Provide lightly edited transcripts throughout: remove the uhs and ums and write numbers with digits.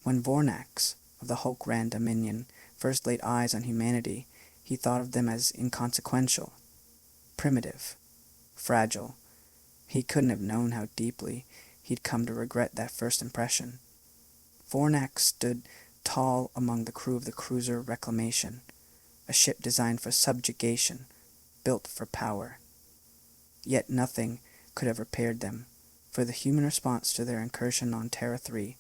When Vornax, of the Hulkran Dominion, first laid eyes on humanity, he thought of them as inconsequential, primitive, fragile. He couldn't have known how deeply he'd come to regret that first impression. Vornax stood tall among the crew of the cruiser Reclamation, a ship designed for subjugation, built for power. Yet nothing could have repaired them, for the human response to their incursion on Terra 3.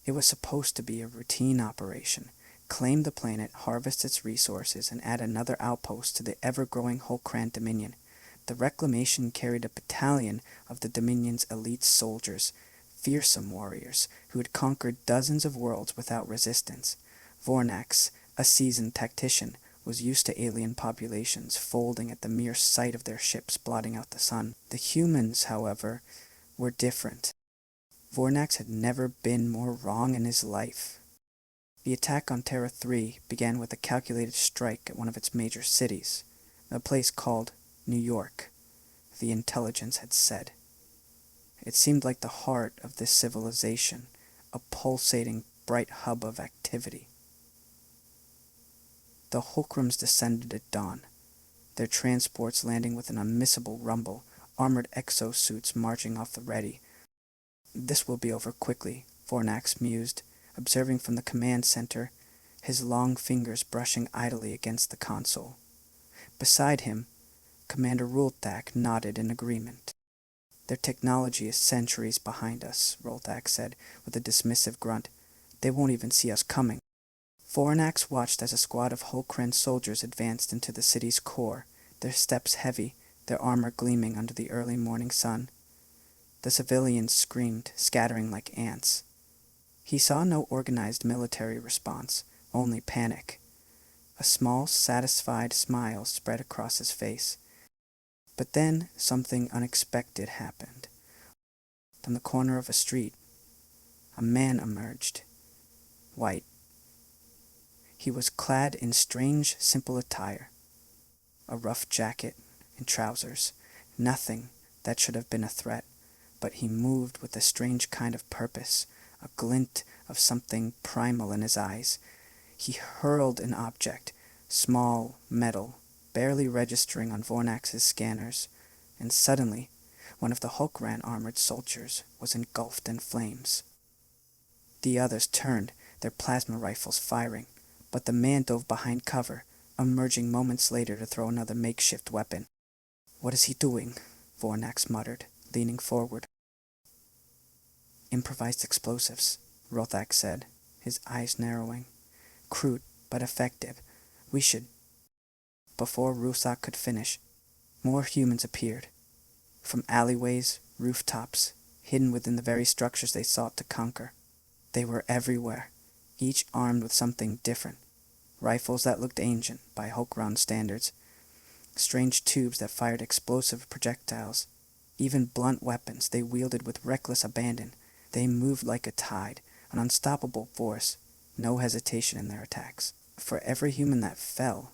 It was supposed to be a routine operation, claim the planet, harvest its resources, and add another outpost to the ever-growing Hulkran Dominion. The Reclamation carried a battalion of the Dominion's elite soldiers, fearsome warriors who had conquered dozens of worlds without resistance. Vornax, a seasoned tactician, was used to alien populations folding at the mere sight of their ships blotting out the sun. The humans, however, were different. Vornax had never been more wrong in his life. The attack on Terra 3 began with a calculated strike at one of its major cities, a place called New York, the intelligence had said. It seemed like the heart of this civilization, a pulsating, bright hub of activity. The Hulkrams descended at dawn, their transports landing with an unmissable rumble, armored exosuits marching off the ready. This will be over quickly, Vornax mused, observing from the command center, his long fingers brushing idly against the console. Beside him, Commander Rulthak nodded in agreement. Their technology is centuries behind us, Rulthak said, with a dismissive grunt. They won't even see us coming. Vornax watched as a squad of Hulkran soldiers advanced into the city's core, their steps heavy, their armor gleaming under the early morning sun. The civilians screamed, scattering like ants. He saw no organized military response, only panic. A small, satisfied smile spread across his face. But then something unexpected happened. From the corner of a street, a man emerged, white. He was clad in strange, simple attire, a rough jacket and trousers, nothing that should have been a threat, but he moved with a strange kind of purpose, a glint of something primal in his eyes. He hurled an object, small, metal, barely registering on Vornax's scanners, and suddenly one of the Hulkran armored soldiers was engulfed in flames. The others turned, their plasma rifles firing, but the man dove behind cover, emerging moments later to throw another makeshift weapon. "What is he doing?" Vornax muttered, leaning forward. "Improvised explosives," Rulthak said, his eyes narrowing. "Crude, but effective. We should—" Before Rulthak could finish, more humans appeared. From alleyways, rooftops, hidden within the very structures they sought to conquer. They were everywhere, each armed with something different. Rifles that looked ancient by Hulkran standards, strange tubes that fired explosive projectiles, even blunt weapons they wielded with reckless abandon. They moved like a tide, an unstoppable force, no hesitation in their attacks. For every human that fell,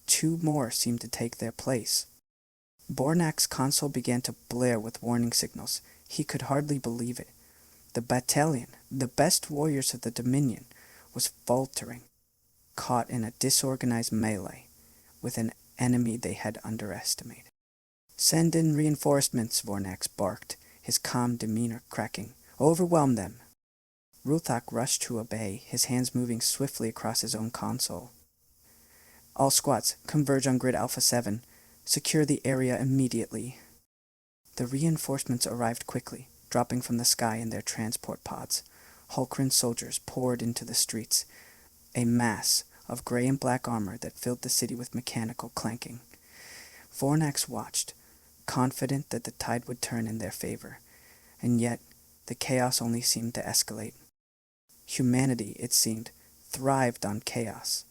2 more seemed to take their place. Vornax's console began to blare with warning signals. He could hardly believe it. The battalion, the best warriors of the Dominion, was faltering, caught in a disorganized melee with an enemy they had underestimated. "Send in reinforcements," Vornax barked, his calm demeanor cracking. "Overwhelm them." Rulthak rushed to obey, his hands moving swiftly across his own console. "All squads, converge on grid Alpha 7. Secure the area immediately." The reinforcements arrived quickly, dropping from the sky in their transport pods. Hulkran soldiers poured into the streets, a mass of gray and black armor that filled the city with mechanical clanking. Vornax watched, confident that the tide would turn in their favor, and yet the chaos only seemed to escalate. Humanity, it seemed, thrived on chaos.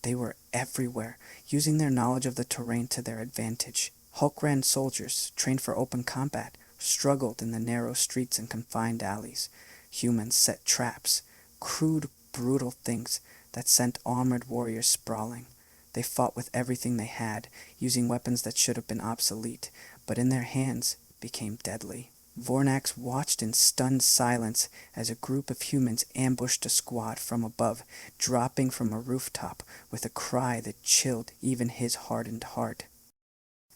They were everywhere, using their knowledge of the terrain to their advantage. Hulkran soldiers, trained for open combat, struggled in the narrow streets and confined alleys. Humans set traps, crude, brutal things that sent armored warriors sprawling. They fought with everything they had, using weapons that should have been obsolete, but in their hands became deadly. Vornax watched in stunned silence as a group of humans ambushed a squad from above, dropping from a rooftop with a cry that chilled even his hardened heart.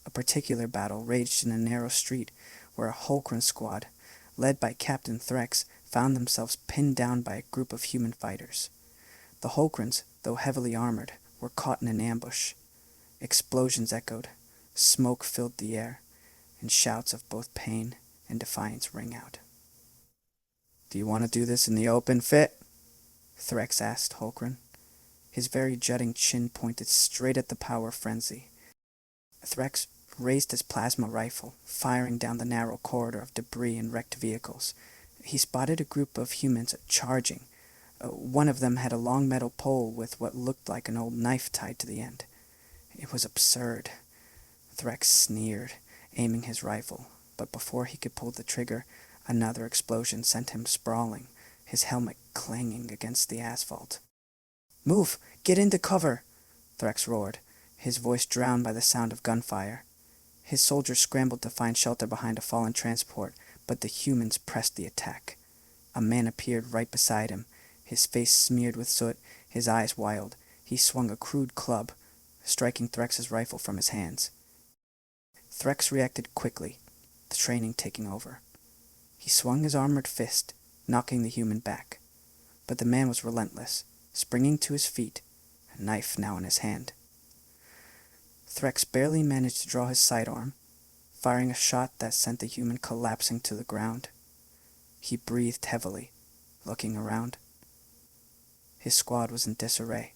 A particular battle raged in a narrow street where a Hulkran squad, led by Captain Threx, found themselves pinned down by a group of human fighters. The Hulkrans, though heavily armored, were caught in an ambush. Explosions echoed, smoke filled the air, and shouts of both pain and defiance rang out. "Do you want to do this in the open, Fit?" Threx asked Hulkran. His very jutting chin pointed straight at the power frenzy. Threx raised his plasma rifle, firing down the narrow corridor of debris and wrecked vehicles. He spotted a group of humans charging. One of them had a long metal pole with what looked like an old knife tied to the end. It was absurd. Threx sneered, aiming his rifle, but before he could pull the trigger, another explosion sent him sprawling, his helmet clanging against the asphalt. "Move! Get into cover!" Threx roared, his voice drowned by the sound of gunfire. His soldiers scrambled to find shelter behind a fallen transport, but the humans pressed the attack. A man appeared right beside him, his face smeared with soot, his eyes wild. He swung a crude club, striking Threx's rifle from his hands. Threx reacted quickly, the training taking over. He swung his armored fist, knocking the human back. But the man was relentless, springing to his feet, a knife now in his hand. Threx barely managed to draw his sidearm, firing a shot that sent the human collapsing to the ground. He breathed heavily, looking around. His squad was in disarray,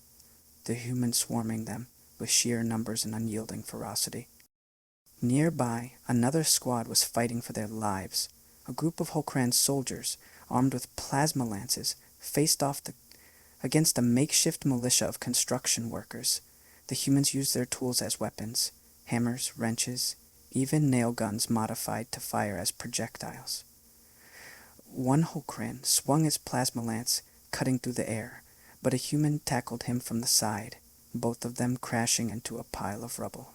the humans swarming them with sheer numbers and unyielding ferocity. Nearby, another squad was fighting for their lives. A group of Hulkran's soldiers, armed with plasma lances, faced off against a makeshift militia of construction workers. The humans used their tools as weapons, hammers, wrenches, even nail guns modified to fire as projectiles. One Hulkran swung his plasma lance, cutting through the air, but a human tackled him from the side, both of them crashing into a pile of rubble.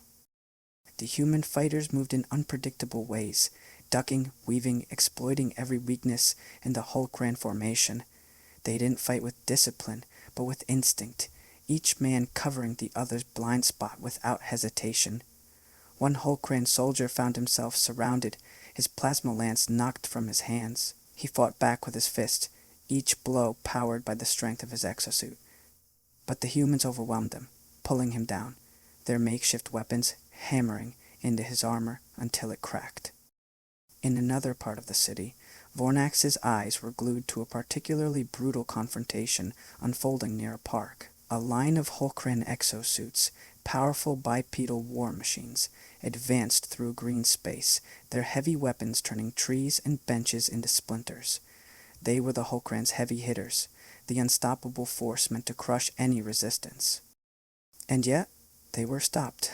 The human fighters moved in unpredictable ways, ducking, weaving, exploiting every weakness in the Hulkran formation. They didn't fight with discipline, but with instinct, each man covering the other's blind spot without hesitation. One Hulkran soldier found himself surrounded, his plasma lance knocked from his hands. He fought back with his fist, each blow powered by the strength of his exosuit. But the humans overwhelmed him, pulling him down, their makeshift weapons hammering into his armor until it cracked. In another part of the city, Vornax's eyes were glued to a particularly brutal confrontation unfolding near a park. A line of Hulkran exosuits, powerful bipedal war machines, advanced through green space, their heavy weapons turning trees and benches into splinters. They were the Hulkran's heavy hitters, the unstoppable force meant to crush any resistance. And yet, they were stopped.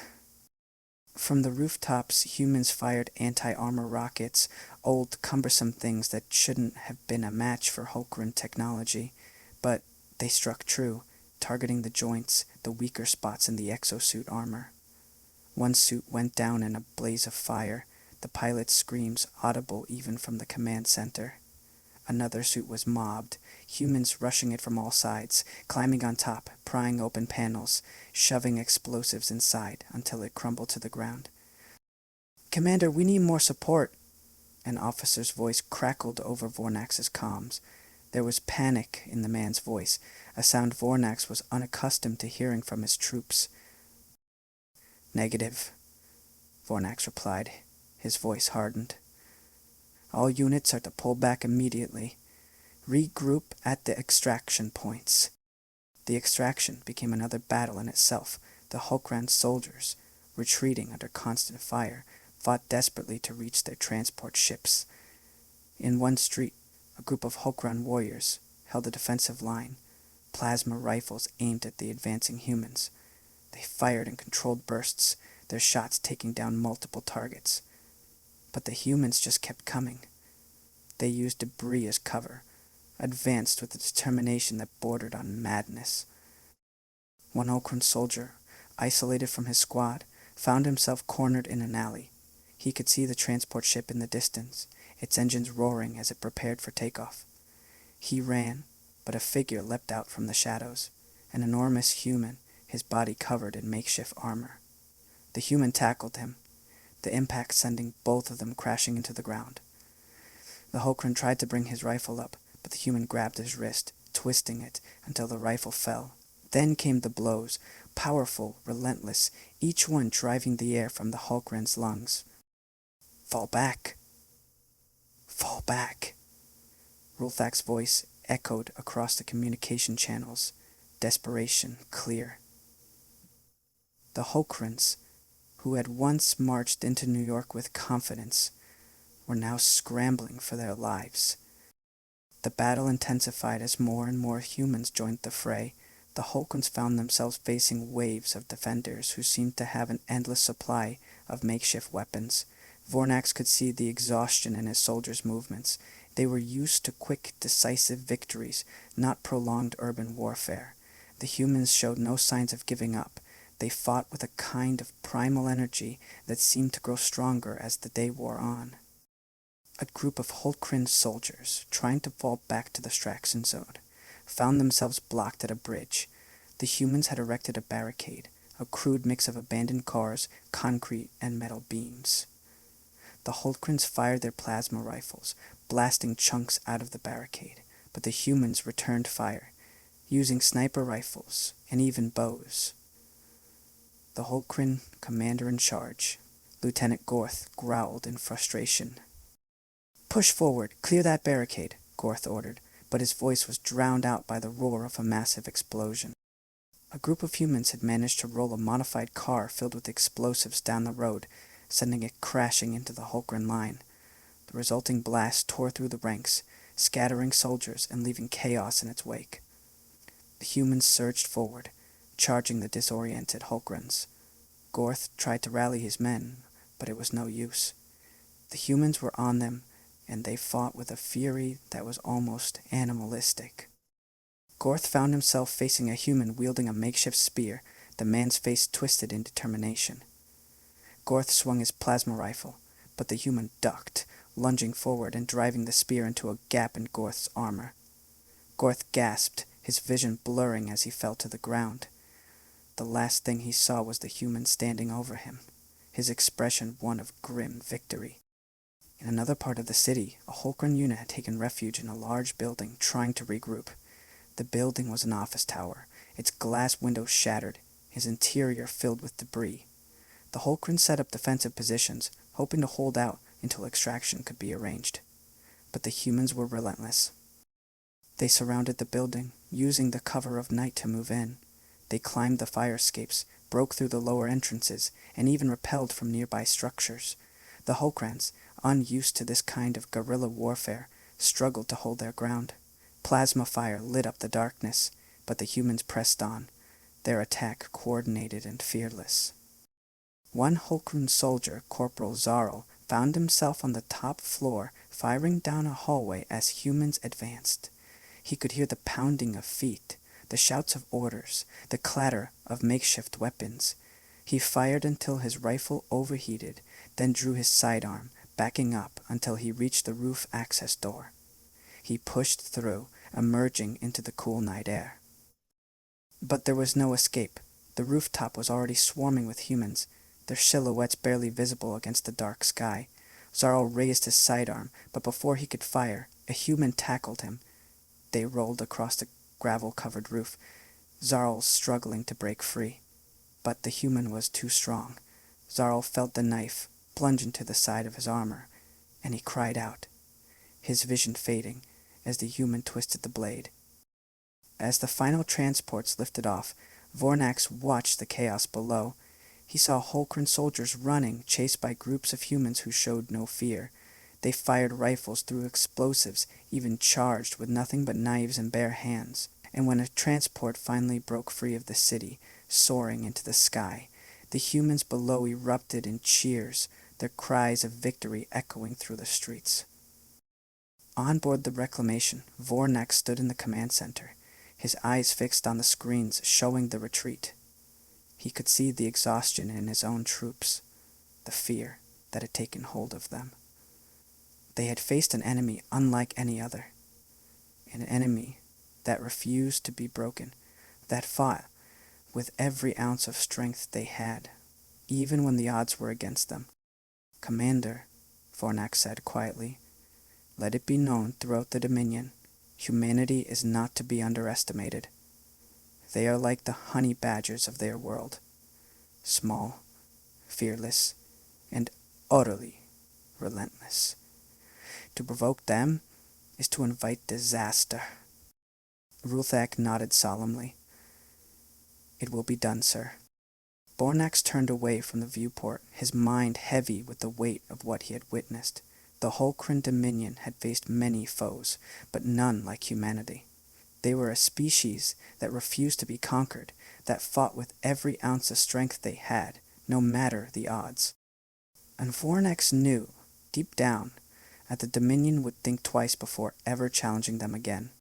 From the rooftops, humans fired anti-armor rockets, old, cumbersome things that shouldn't have been a match for Hulkran technology, but they struck true, targeting the joints, the weaker spots in the exosuit armor. One suit went down in a blaze of fire, the pilot's screams audible even from the command center. Another suit was mobbed, humans rushing it from all sides, climbing on top, prying open panels, shoving explosives inside until it crumbled to the ground. "Commander, we need more support." An officer's voice crackled over Vornax's comms. There was panic in the man's voice, a sound Vornax was unaccustomed to hearing from his troops. "Negative," Vornax replied, his voice hardened. "All units are to pull back immediately. Regroup at the extraction points." The extraction became another battle in itself. The Hulkran soldiers, retreating under constant fire, fought desperately to reach their transport ships. In one street, a group of Hulkran warriors held a defensive line, plasma rifles aimed at the advancing humans. They fired in controlled bursts, their shots taking down multiple targets. But the humans just kept coming. They used debris as cover, advanced with a determination that bordered on madness. One Hulkran soldier, isolated from his squad, found himself cornered in an alley. He could see the transport ship in the distance, its engines roaring as it prepared for takeoff. He ran, but a figure leapt out from the shadows, an enormous human, his body covered in makeshift armor. The human tackled him, the impact sending both of them crashing into the ground. The Hulkran tried to bring his rifle up, but the human grabbed his wrist, twisting it until the rifle fell. Then came the blows, powerful, relentless, each one driving the air from the Hulkran's lungs. "Fall back! Fall back!" Rulthak's voice echoed across the communication channels, desperation clear. The Hulkrans, who had once marched into New York with confidence, were now scrambling for their lives. The battle intensified as more and more humans joined the fray. The Hulkrans found themselves facing waves of defenders who seemed to have an endless supply of makeshift weapons. Vornax could see the exhaustion in his soldiers' movements. They were used to quick, decisive victories, not prolonged urban warfare. The humans showed no signs of giving up. They fought with a kind of primal energy that seemed to grow stronger as the day wore on. A group of Hulkran soldiers, trying to fall back to the Straxon zone, found themselves blocked at a bridge. The humans had erected a barricade, a crude mix of abandoned cars, concrete, and metal beams. The Hulkrans fired their plasma rifles, blasting chunks out of the barricade, but the humans returned fire, using sniper rifles and even bows. The Hulkran commander-in-charge, Lieutenant Gorth, growled in frustration. "Push forward, clear that barricade," Gorth ordered, but his voice was drowned out by the roar of a massive explosion. A group of humans had managed to roll a modified car filled with explosives down the road, sending it crashing into the Hulkran line. The resulting blast tore through the ranks, scattering soldiers and leaving chaos in its wake. The humans surged forward, charging the disoriented Hulkrans. Gorth tried to rally his men, but it was no use. The humans were on them, and they fought with a fury that was almost animalistic. Gorth found himself facing a human wielding a makeshift spear, the man's face twisted in determination. Gorth swung his plasma rifle, but the human ducked, lunging forward and driving the spear into a gap in Gorth's armor. Gorth gasped, his vision blurring as he fell to the ground. The last thing he saw was the human standing over him, his expression one of grim victory. In another part of the city, a Hulkran unit had taken refuge in a large building, trying to regroup. The building was an office tower, its glass windows shattered, its interior filled with debris. The Hulkran set up defensive positions, hoping to hold out until extraction could be arranged. But the humans were relentless. They surrounded the building, using the cover of night to move in. They climbed the fire escapes, broke through the lower entrances, and even repelled from nearby structures. The Hulkrans, unused to this kind of guerrilla warfare, struggled to hold their ground. Plasma fire lit up the darkness, but the humans pressed on, their attack coordinated and fearless. One Hulkran soldier, Corporal Zarl, found himself on the top floor, firing down a hallway as humans advanced. He could hear the pounding of feet, the shouts of orders, the clatter of makeshift weapons. He fired until his rifle overheated, then drew his sidearm, backing up until he reached the roof access door. He pushed through, emerging into the cool night air. But there was no escape. The rooftop was already swarming with humans, their silhouettes barely visible against the dark sky. Zarl raised his sidearm, but before he could fire, a human tackled him. They rolled across the gravel-covered roof, Zarl struggling to break free. But the human was too strong. Zarl felt the knife plunge into the side of his armor, and he cried out, his vision fading as the human twisted the blade. As the final transports lifted off, Vornax watched the chaos below. He saw Hulkran soldiers running, chased by groups of humans who showed no fear. They fired rifles, threw explosives, even charged with nothing but knives and bare hands. And when a transport finally broke free of the city, soaring into the sky, the humans below erupted in cheers, their cries of victory echoing through the streets. On board the Reclamation, Vornax stood in the command center, his eyes fixed on the screens showing the retreat. He could see the exhaustion in his own troops, the fear that had taken hold of them. They had faced an enemy unlike any other, an enemy that refused to be broken, that fought with every ounce of strength they had, even when the odds were against them. "Commander," Vornak said quietly, "let it be known throughout the Dominion, humanity is not to be underestimated. They are like the honey badgers of their world, small, fearless, and utterly relentless. To provoke them is to invite disaster." Ruthak nodded solemnly. "It will be done, sir." Bornax turned away from the viewport, his mind heavy with the weight of what he had witnessed. The Hulkran Dominion had faced many foes, but none like humanity. They were a species that refused to be conquered, that fought with every ounce of strength they had, no matter the odds. And Vornax knew, deep down, that the Dominion would think twice before ever challenging them again.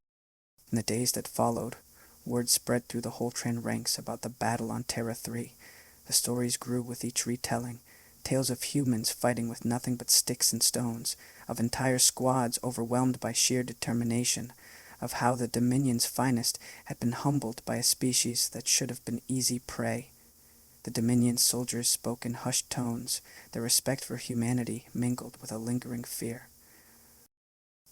In the days that followed, word spread through the Hulkran ranks about the battle on Terra 3. The stories grew with each retelling, tales of humans fighting with nothing but sticks and stones, of entire squads overwhelmed by sheer determination, of how the Dominion's finest had been humbled by a species that should have been easy prey. The Dominion's soldiers spoke in hushed tones, their respect for humanity mingled with a lingering fear.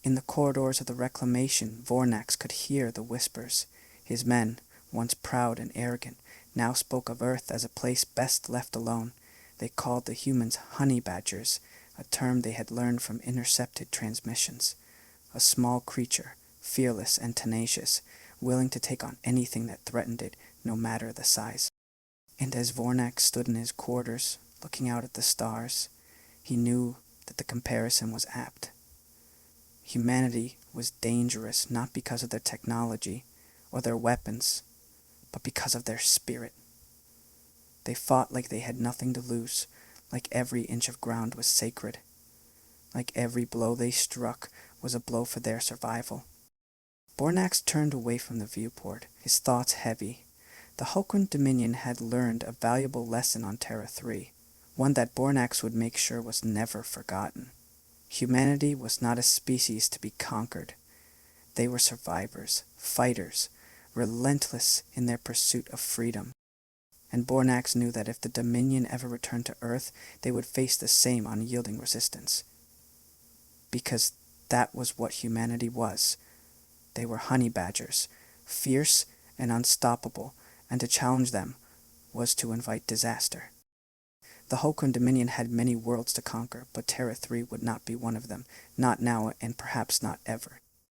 In the corridors of the Reclamation, Vornax could hear the whispers. His men, once proud and arrogant, now spoke of Earth as a place best left alone. They called the humans honey badgers, a term they had learned from intercepted transmissions. A small creature, fearless and tenacious, willing to take on anything that threatened it, no matter the size. And as Vornax stood in his quarters, looking out at the stars, he knew that the comparison was apt. Humanity was dangerous not because of their technology or their weapons, but because of their spirit. They fought like they had nothing to lose, like every inch of ground was sacred, like every blow they struck was a blow for their survival. Bornax turned away from the viewport, his thoughts heavy. The Hulkran Dominion had learned a valuable lesson on Terra 3, one that Bornax would make sure was never forgotten. Humanity was not a species to be conquered. They were survivors, fighters, relentless in their pursuit of freedom. And Bornax knew that if the Dominion ever returned to Earth, they would face the same unyielding resistance. Because that was what humanity was. They were honey badgers, fierce and unstoppable, and to challenge them was to invite disaster. The Hulkran Dominion had many worlds to conquer, but Terra 3 would not be one of them, not now and perhaps not ever.